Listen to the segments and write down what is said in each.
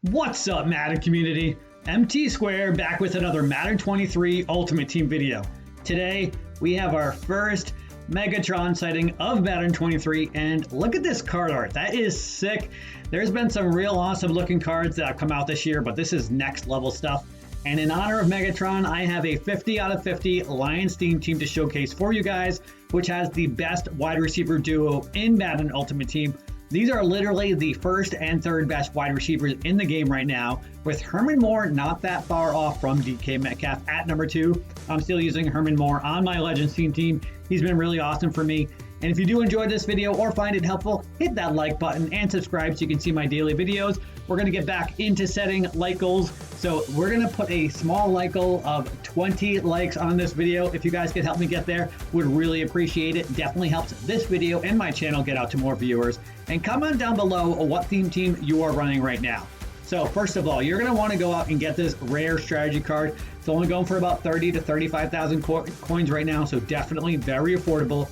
What's up, Madden community? MT Square back with another Madden 23 Ultimate Team video. Today, we have our first Megatron sighting of Madden 23, and look at this card art. That is sick. There's been some real awesome looking cards that have come out this year, but this is next level stuff. And in honor of Megatron, I have a 50 out of 50 Lions theme team to showcase for you guys, which has the best wide receiver duo in Madden Ultimate Team. These are literally the first and third best wide receivers in the game right now, with Herman Moore not that far off from DK Metcalf at number 2. I'm still using Herman Moore on my Legends team. He's been really awesome for me. And if you do enjoy this video or find it helpful, hit that like button and subscribe so you can see my daily videos. We're going to get back into setting like goals. So we're going to put a small like goal of 20 likes on this video. If you guys could help me get there, would really appreciate it. Definitely helps this video and my channel get out to more viewers. And comment down below what theme team you are running right now. So first of all, you're going to want to go out and get this rare strategy card. It's only going for about 30 to 35,000 coins right now, so definitely very affordable.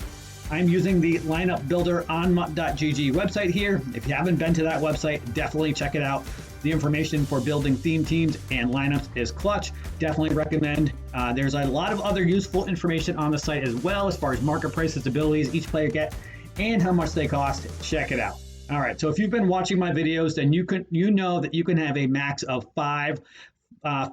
I'm using the lineup builder on MUT.gg website here. If you haven't been to that website, definitely check it out. The information for building theme teams and lineups is clutch. Definitely recommend. There's a lot of other useful information on the site as well, as far as market prices, abilities each player get, and how much they cost. Check it out. All right, so if you've been watching my videos, then you know that you can have a max of 5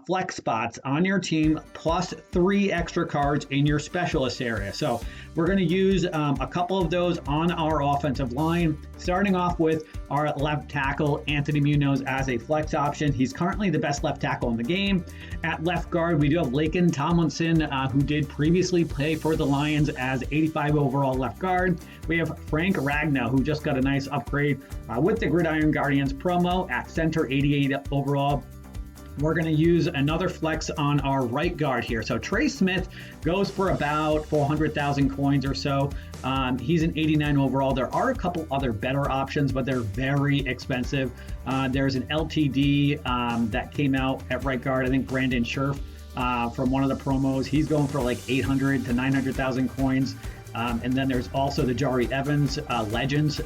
flex spots on your team, plus 3 extra cards in your specialist area. So we're going to use a couple of those on our offensive line, starting off with our left tackle, Anthony Munoz, as a flex option. He's currently the best left tackle in the game. At left guard, we do have Laken Tomlinson, who did previously play for the Lions as 85 overall left guard. We have Frank Ragnow, who just got a nice upgrade with the Gridiron Guardians promo at center, 88 overall. We're going to use another flex on our right guard here. So Trey Smith goes for about 400,000 coins or so. He's an 89 overall. There are a couple other better options, but they're very expensive. There's an LTD that came out at right guard. I think Brandon Scherf from one of the promos. He's going for like 800 to 900,000 coins. And then there's also the Jari Evans Legends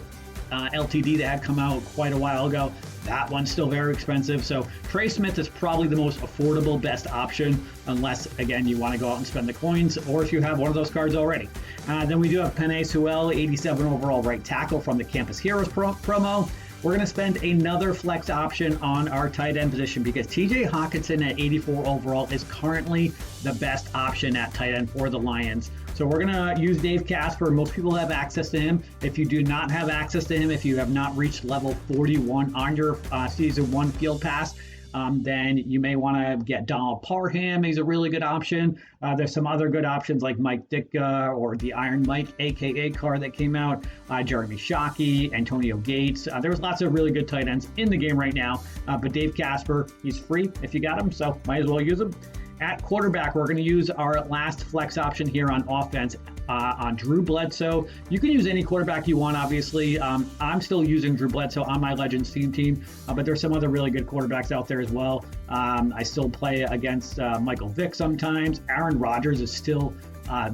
LTD that had come out quite a while ago. That one's still very expensive. So Trey Smith is probably the most affordable best option, unless, again, you want to go out and spend the coins, or if you have one of those cards already. Then we do have Penei Sewell, 87 overall right tackle from the Campus Heroes promo. We're going to spend another flex option on our tight end position because TJ Hockenson at 84 overall is currently the best option at tight end for the Lions. So we're going to use Dave Casper. Most people have access to him. If you do not have access to him, if you have not reached level 41 on your Season 1 Field Pass, then you may want to get Donald Parham. He's a really good option. There's some other good options like Mike Ditka or the Iron Mike, AKA card that came out, Jeremy Shockey, Antonio Gates. There's lots of really good tight ends in the game right now. But Dave Casper, he's free if you got him, so might as well use him. At quarterback, we're going to use our last flex option here on offense on Drew Bledsoe. You can use any quarterback you want, obviously. I'm still using Drew Bledsoe on my Legends team, but there's some other really good quarterbacks out there as well. I still play against Michael Vick sometimes. Aaron Rodgers is still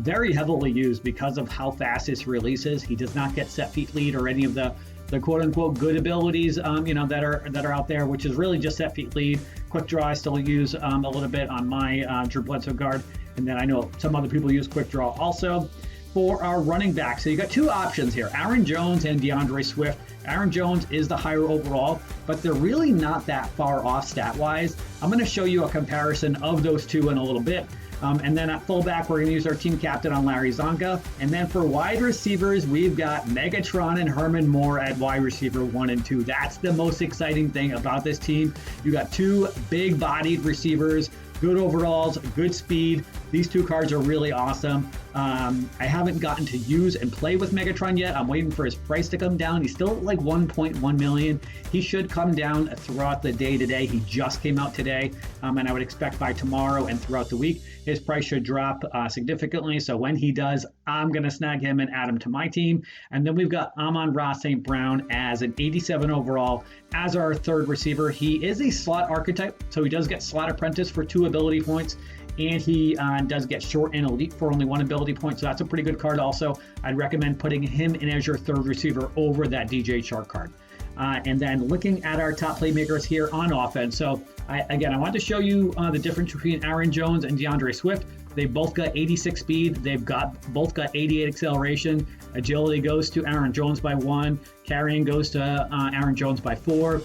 very heavily used because of how fast his release is. He does not get set feet lead or any of the quote-unquote good abilities, that are out there, which is really just set feet lead. Quick draw, I still use a little bit on my Drew Bledsoe guard, and then I know some other people use quick draw also. For our running back, so you got 2 options here, Aaron Jones and DeAndre Swift. Aaron Jones is the higher overall, but they're really not that far off stat-wise. I'm going to show you a comparison of those two in a little bit. And then at fullback, we're going to use our team captain on Larry Zonka. And then for wide receivers, we've got Megatron and Herman Moore at wide receiver 1 and 2. That's the most exciting thing about this team. You got 2 big-bodied receivers, good overalls, good speed. These 2 cards are really awesome. I haven't gotten to use and play with Megatron yet. I'm waiting for his price to come down. He's still at like 1.1 million. He should come down throughout the day today. He just came out today, and I would expect by tomorrow and throughout the week, his price should drop significantly. So when he does, I'm going to snag him and add him to my team. And then we've got Amon-Ra St. Brown as an 87 overall as our third receiver. He is a slot archetype, so he does get slot apprentice for 2 ability points. And he does get short and elite for only 1 ability point, so that's a pretty good card also. I'd recommend putting him in as your third receiver over that DJ Chark card. And then looking at our top playmakers here on offense. So I wanted to show you the difference between Aaron Jones and DeAndre Swift. They both got 86 speed. They've both got 88 acceleration. Agility goes to Aaron Jones by 1. Carrying goes to Aaron Jones by 4.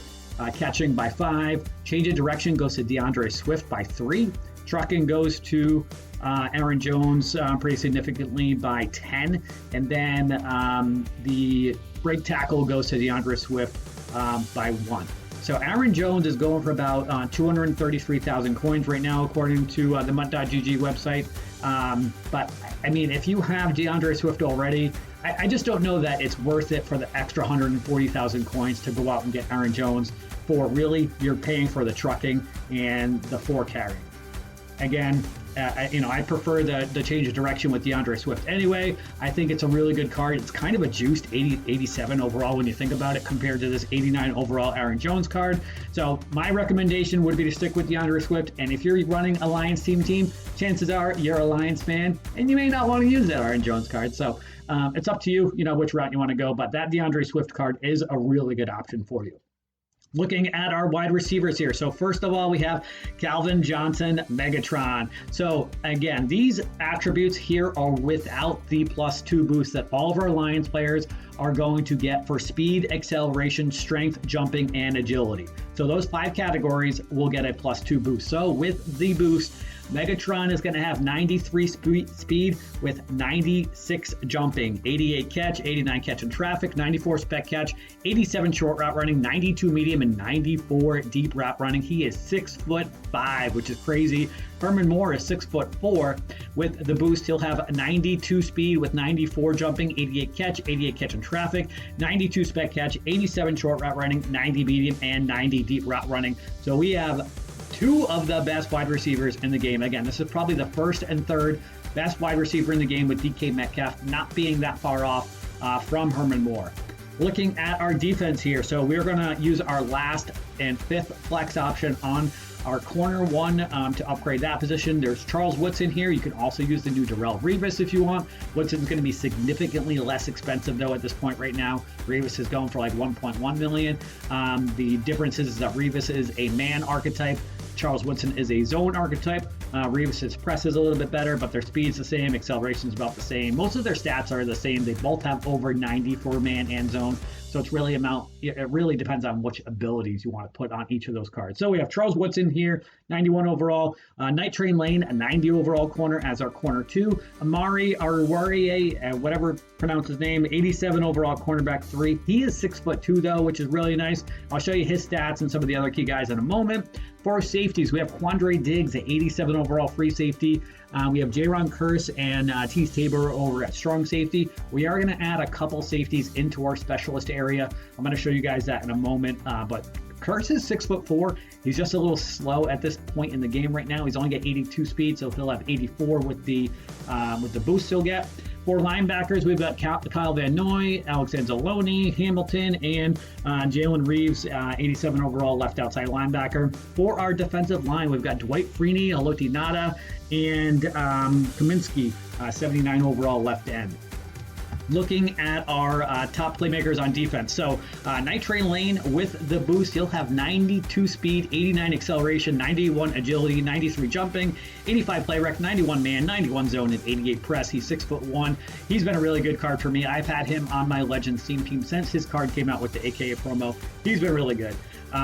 Catching by 5. Change of direction goes to DeAndre Swift by 3. Trucking goes to Aaron Jones pretty significantly by 10. And then the break tackle goes to DeAndre Swift by 1. So Aaron Jones is going for about 233,000 coins right now, according to the MUT.GG website. But I mean, if you have DeAndre Swift already, I just don't know that it's worth it for the extra 140,000 coins to go out and get Aaron Jones for really you're paying for the trucking and the 4 carrying. Again, I prefer the change of direction with DeAndre Swift anyway. I think it's a really good card. It's kind of a juiced 87 overall when you think about it compared to this 89 overall Aaron Jones card. So my recommendation would be to stick with DeAndre Swift. And if you're running a Lions team, chances are you're a Lions fan and you may not want to use that Aaron Jones card. So it's up to you, which route you want to go. But that DeAndre Swift card is a really good option for you. Looking at our wide receivers here. So first of all, we have Calvin Johnson, Megatron. So again, these attributes here are without the +2 boost that all of our Lions players are going to get for speed, acceleration, strength, jumping, and agility. So those 5 categories will get a +2 boost. So with the boost, Megatron is going to have 93 speed with 96 jumping, 88 catch, 89 catch in traffic, 94 spec catch, 87 short route running, 92 medium, and 94 deep route running. He is 6'5", which is crazy. Herman Moore is 6'4". With the boost, he'll have 92 speed with 94 jumping, 88 catch in traffic, 92 spec catch, 87 short route running, 90 medium, and 90 deep route running. So we have 2 of the best wide receivers in the game. Again, this is probably the first and third best wide receiver in the game, with DK Metcalf not being that far off from Herman Moore. Looking at our defense here, so we're going to use our last and 5th flex option on our corner 1 to upgrade that position. There's Charles Woodson here. You can also use the new Darrelle Revis if you want. Woodson's going to be significantly less expensive though at this point right now. Revis is going for like 1.1 million. The difference is that Revis is a man archetype. Charles Woodson is a zone archetype. Revis's press is a little bit better, but their speed's the same, acceleration's about the same. Most of their stats are the same. They both have over 90 for man and zone. So it really depends on which abilities you want to put on each of those cards. So we have Charles Woodson here, 91 overall. Night Train Lane, a 90 overall corner as our corner 2. Amari Aruwariye, whatever pronounce his name, 87 overall cornerback 3. He is 6'2" though, which is really nice. I'll show you his stats and some of the other key guys in a moment. For safeties, we have Quandre Diggs at 87 overall free safety. We have Jaron Curse and Tease Tabor over at strong safety. We are going to add a couple safeties into our specialist area. I'm going to show you guys that in a moment. But Curse is 6'4". He's just a little slow at this point in the game right now. He's only got 82 speed, so he'll have 84 with the boost he'll get. For linebackers, we've got Kyle Van Noy, Alex Anzalone, Hamilton, and Jalen Reeves, 87 overall left outside linebacker. For our defensive line, we've got Dwight Freeney, Aloti Nada, and Kaminsky, 79 overall left end. Looking at our top playmakers on defense. So Night Train Lane with the boost, he'll have 92 speed, 89 acceleration, 91 agility, 93 jumping, 85 play rec, 91 man, 91 zone, and 88 press. He's 6'1". He's been a really good card for me. I've had him on my Legends team since his card came out with the AKA promo. He's been really good.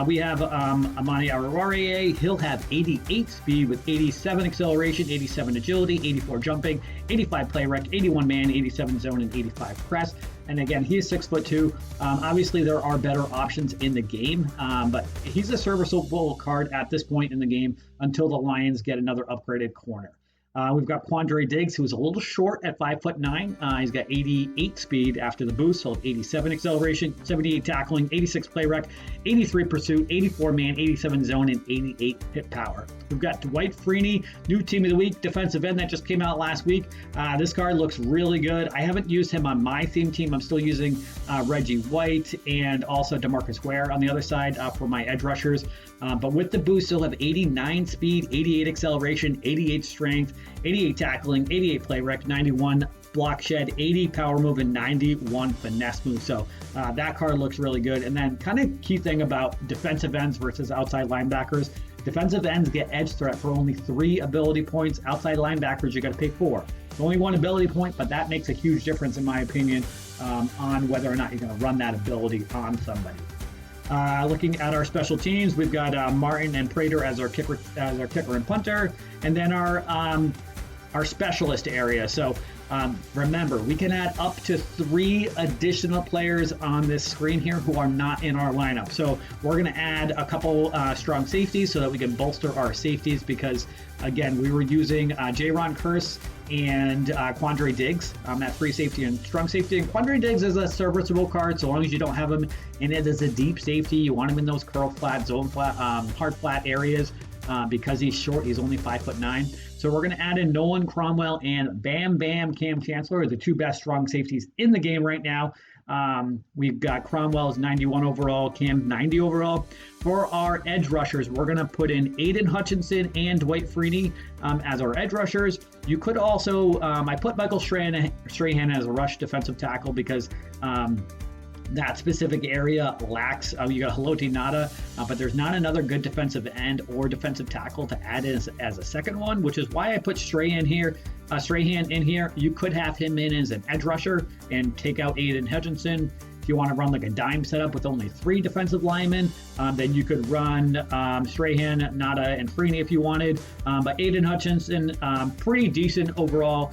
We have Amani Aruwariye. He'll have 88 speed with 87 acceleration, 87 agility, 84 jumping, 85 play rec, 81 man, 87 zone, and 85 press. And again, he's 6'2". Obviously, there are better options in the game, but he's a serviceable card at this point in the game until the Lions get another upgraded corner. We've got Quandre Diggs, who's a little short at 5'9". He's got 88 speed after the boost, so 87 acceleration, 78 tackling, 86 play rec, 83 pursuit, 84 man, 87 zone, and 88 hit power. We've got Dwight Freeney, new team of the week, defensive end that just came out last week. This card looks really good. I haven't used him on my theme team. I'm still using Reggie White and also DeMarcus Ware on the other side for my edge rushers. But with the boost, he'll have 89 speed, 88 acceleration, 88 strength, 88 tackling, 88 play rec, 91 block shed, 80 power move, and 91 finesse move. So that card looks really good. And then kind of key thing about defensive ends versus outside linebackers. Defensive ends get edge threat for only 3 ability points. Outside linebackers, you got to pay 4. It's only 1 ability point, but that makes a huge difference, in my opinion, on whether or not you're going to run that ability on somebody. Looking at our special teams, we've got Martin and Prater as our kicker and punter, and then our specialist area. So remember, we can add up to 3 additional players on this screen here who are not in our lineup. So we're going to add a couple strong safeties so that we can bolster our safeties, because again, we were using J-Ron Curse and Quandre Diggs at free safety and strong safety. And Quandre Diggs is a serviceable card so long as you don't have him in it as a deep safety. You want him in those curl flat, zone flat, hard flat areas because he's short. He's only 5'9". So we're going to add in Nolan Cromwell and Bam Bam Cam Chancellor are the 2 best strong safeties in the game right now. We've got Cromwell's 91 overall, Cam 90 overall. For our edge rushers, we're going to put in Aiden Hutchinson and Dwight Freeney as our edge rushers. You could also, I put Michael Strahan as a rush defensive tackle because that specific area lacks, you got Haloti Nada, but there's not another good defensive end or defensive tackle to add as a second one, which is why I put Strahan in here. You could have him in as an edge rusher and take out Aiden Hutchinson. If you want to run like a dime setup with only 3 defensive linemen, then you could run Strahan, Nada, and Freeney if you wanted. But Aiden Hutchinson, pretty decent overall,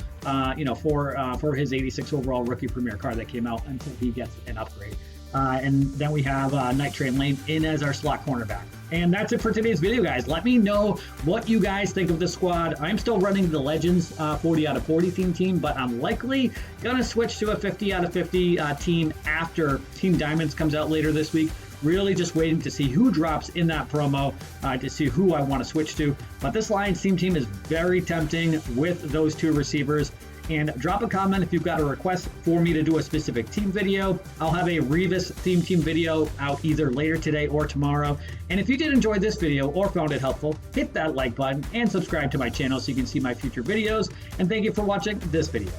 for his 86 overall rookie premier card that came out until he gets an upgrade. And then we have Night Train Lane in as our slot cornerback. And that's it for today's video, guys. Let me know what you guys think of the squad. I'm still running the Legends 40 out of 40 team, but I'm likely going to switch to a 50 out of 50 team after Team Diamonds comes out later this week. Really just waiting to see who drops in that promo to see who I want to switch to. But this Lions team is very tempting with those 2 receivers. And drop a comment if you've got a request for me to do a specific team video. I'll have a Revis team video out either later today or tomorrow. And if you did enjoy this video or found it helpful, hit that like button and subscribe to my channel so you can see my future videos. And thank you for watching this video.